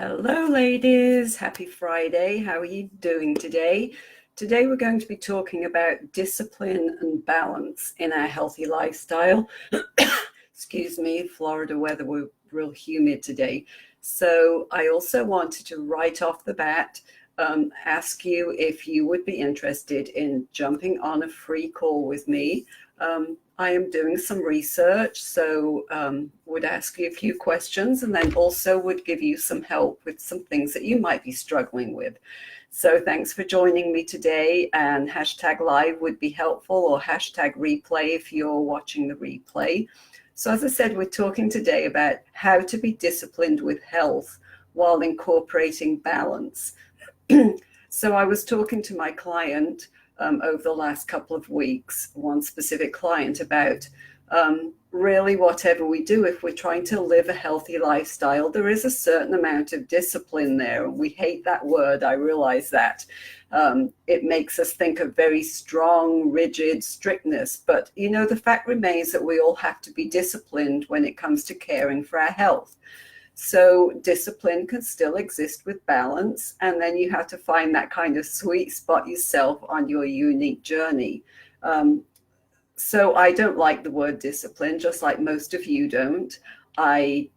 Hello, ladies. Happy Friday. How are you doing today? Today, we're going to be talking about discipline and balance in our healthy lifestyle. Excuse me, Florida weather, we're real humid today. So, I also wanted to right off the bat ask you if you would be interested in jumping on a free call with me. I am doing some research, so would ask you a few questions and then also would give you some help with some things that you might be struggling with. So thanks for joining me today, and hashtag live would be helpful, or hashtag replay if you're watching the replay. So as I said, we're talking today about how to be disciplined with health while incorporating balance. So I was talking to my client over the last couple of weeks, one specific client, about really whatever we do, if we're trying to live a healthy lifestyle, there is a certain amount of discipline there. We hate that word, I realize that. It makes us think of very strong, rigid strictness. But, the fact remains that we all have to be disciplined when it comes to caring for our health. So discipline can still exist with balance, and then you have to find that kind of sweet spot yourself on your unique journey. So I don't like the word discipline, just like most of you don't. I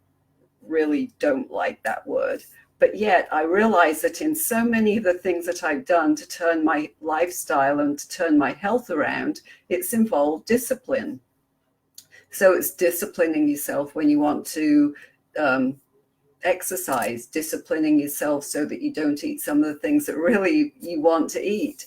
really don't like that word. But yet I realize that in so many of the things that I've done to turn my lifestyle and to turn my health around, it's involved discipline. So it's disciplining yourself when you want to exercise, disciplining yourself so that you don't eat some of the things that really you want to eat.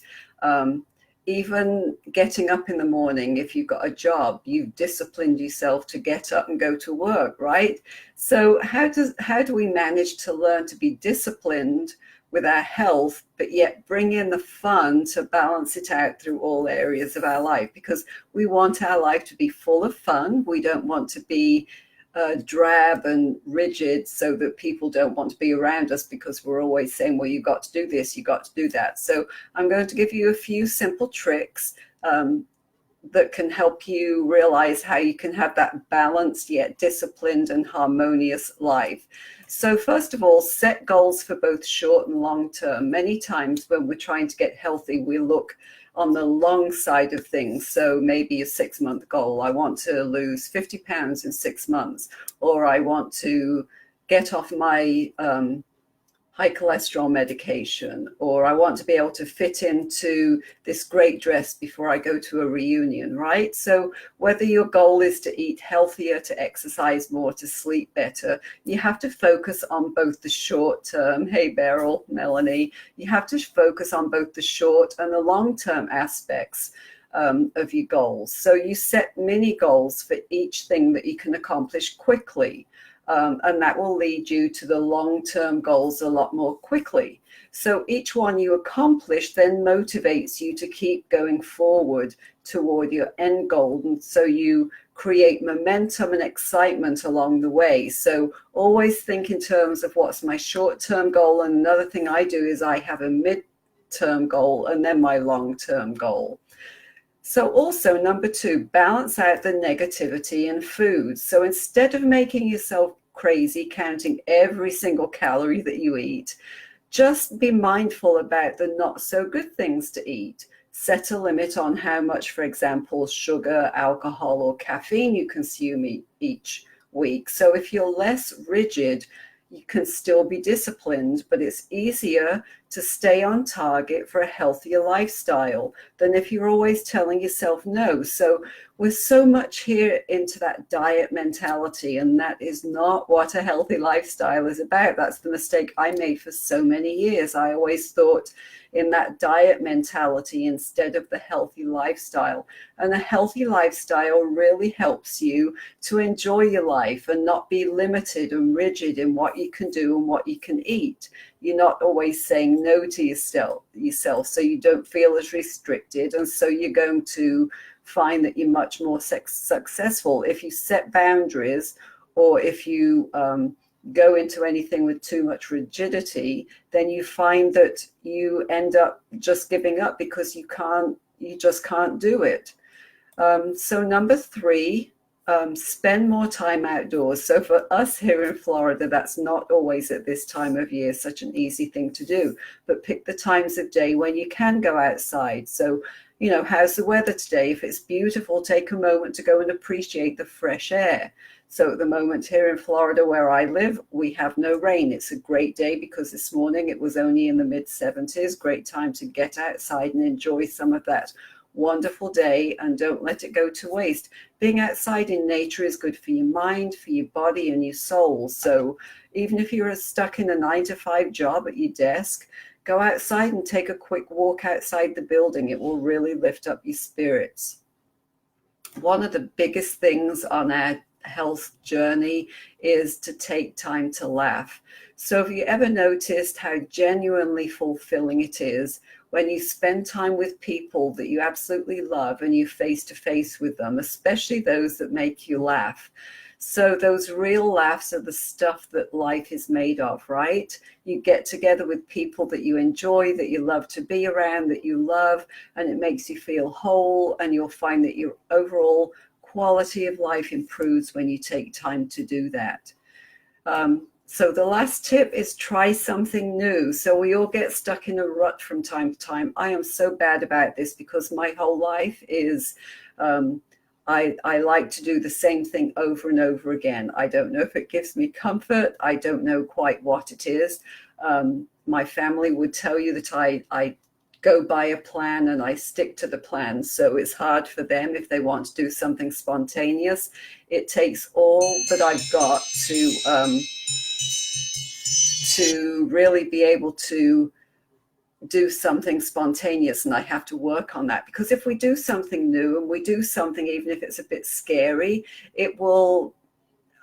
Even getting up in the morning, if you've got a job, you've disciplined yourself to get up and go to work, right? So how do we manage to learn to be disciplined with our health, but yet bring in the fun to balance it out through all areas of our life? Because we want our life to be full of fun. We don't want to be drab and rigid so that people don't want to be around us because we're always saying, well, you've got to do this, you've got to do that. So I'm going to give you a few simple tricks that can help you realize how you can have that balanced yet disciplined and harmonious life. So first of all, set goals for both short and long term. Many times when we're trying to get healthy, we look on the long side of things. So maybe a 6-month goal. I want to lose 50 pounds in 6 months, or I want to get off my high cholesterol medication, or I want to be able to fit into this great dress before I go to a reunion, right? So whether your goal is to eat healthier, to exercise more, to sleep better, you have to focus on both the short term. Hey, Beryl, Melanie, you have to focus on both the short and the long term aspects of your goals. So you set mini goals for each thing that you can accomplish quickly. And that will lead you to the long-term goals a lot more quickly. So each one you accomplish then motivates you to keep going forward toward your end goal. And so you create momentum and excitement along the way. So always think in terms of what's my short-term goal. And another thing I do is I have a mid-term goal and then my long-term goal. So also, number 2, balance out the negativity in food. So instead of making yourself crazy counting every single calorie that you eat, just be mindful about the not so good things to eat. Set a limit on how much, for example, sugar, alcohol, or caffeine you consume each week. So if you're less rigid, you can still be disciplined, but it's easier to stay on target for a healthier lifestyle than if you're always telling yourself no. So we're so much here into that diet mentality, and that is not what a healthy lifestyle is about. That's the mistake I made for so many years. I always thought in that diet mentality instead of the healthy lifestyle. And a healthy lifestyle really helps you to enjoy your life and not be limited and rigid in what you can do and what you can eat. You're not always saying no to yourself, so you don't feel as restricted, and so you're going to find that you're much more successful. If you set boundaries, or if you go into anything with too much rigidity, then you find that you end up just giving up because you just can't do it. So number 3, Spend more time outdoors. So for us here in Florida, that's not always at this time of year such an easy thing to do, but pick the times of day when you can go outside. So, how's the weather today? If it's beautiful, take a moment to go and appreciate the fresh air. So at the moment here in Florida where I live, we have no rain. It's a great day because this morning it was only in the mid 70s. Great time to get outside and enjoy some of that wonderful day, and don't let it go to waste. Being outside in nature is good for your mind, for your body, and your soul. So even if you're stuck in a 9-to-5 job at your desk, go outside and take a quick walk outside the building. It will really lift up your spirits. One of the biggest things on our health journey is to take time to laugh. So have you ever noticed how genuinely fulfilling it is when you spend time with people that you absolutely love and you face to face with them, especially those that make you laugh? So those real laughs are the stuff that life is made of, right? You get together with people that you enjoy, that you love to be around, that you love, and it makes you feel whole, and you'll find that your overall quality of life improves when you take time to do that. So the last tip is try something new. So we all get stuck in a rut from time to time. I am so bad about this because my whole life is, I like to do the same thing over and over again. I don't know if it gives me comfort. I don't know quite what it is. My family would tell you that I go by a plan and I stick to the plan. So it's hard for them if they want to do something spontaneous. It takes all that I've got to really be able to do something spontaneous, and I have to work on that, because if we do something new and we do something, even if it's a bit scary, it will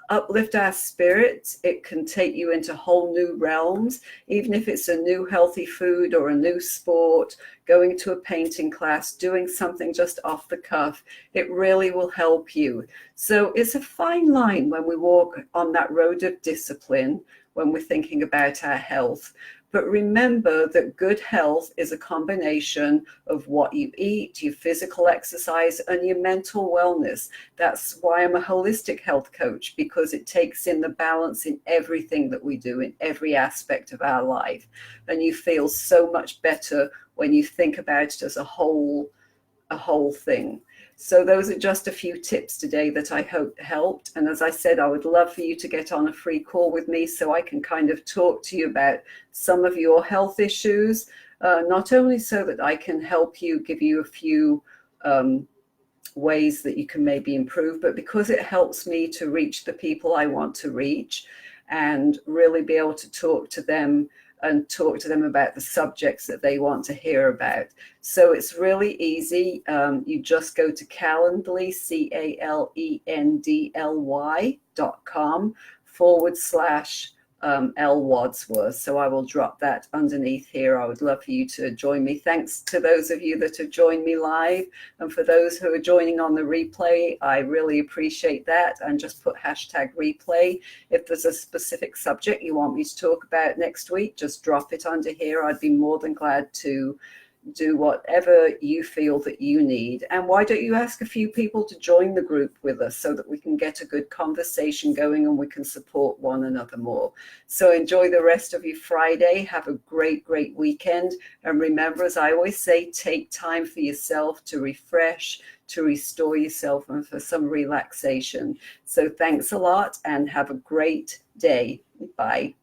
uplift our spirits. It can take you into whole new realms, even if it's a new healthy food or a new sport, going to a painting class, doing something just off the cuff. It really will help you. So it's a fine line when we walk on that road of discipline, when we're thinking about our health. But remember that good health is a combination of what you eat, your physical exercise, and your mental wellness. That's why I'm a holistic health coach, because it takes in the balance in everything that we do, in every aspect of our life. And you feel so much better when you think about it as a whole thing. So those are just a few tips today that I hope helped. And as I said, I would love for you to get on a free call with me so I can kind of talk to you about some of your health issues, not only so that I can help you, give you a few ways that you can maybe improve, but because it helps me to reach the people I want to reach and really be able to talk to them and talk to them about the subjects that they want to hear about. So it's really easy. You just go to Calendly, CALENDLY.com/L Wadsworth. So I will drop that underneath here. I would love for you to join me. Thanks to those of you that have joined me live. And for those who are joining on the replay, I really appreciate that. And just put #replay. If there's a specific subject you want me to talk about next week, just drop it under here. I'd be more than glad to do whatever you feel that you need. And why don't you ask a few people to join the group with us so that we can get a good conversation going and we can support one another more. So enjoy the rest of your Friday. Have a great weekend. And remember, as I always say, take time for yourself to refresh, to restore yourself, and for some relaxation. So thanks a lot and have a great day. Bye.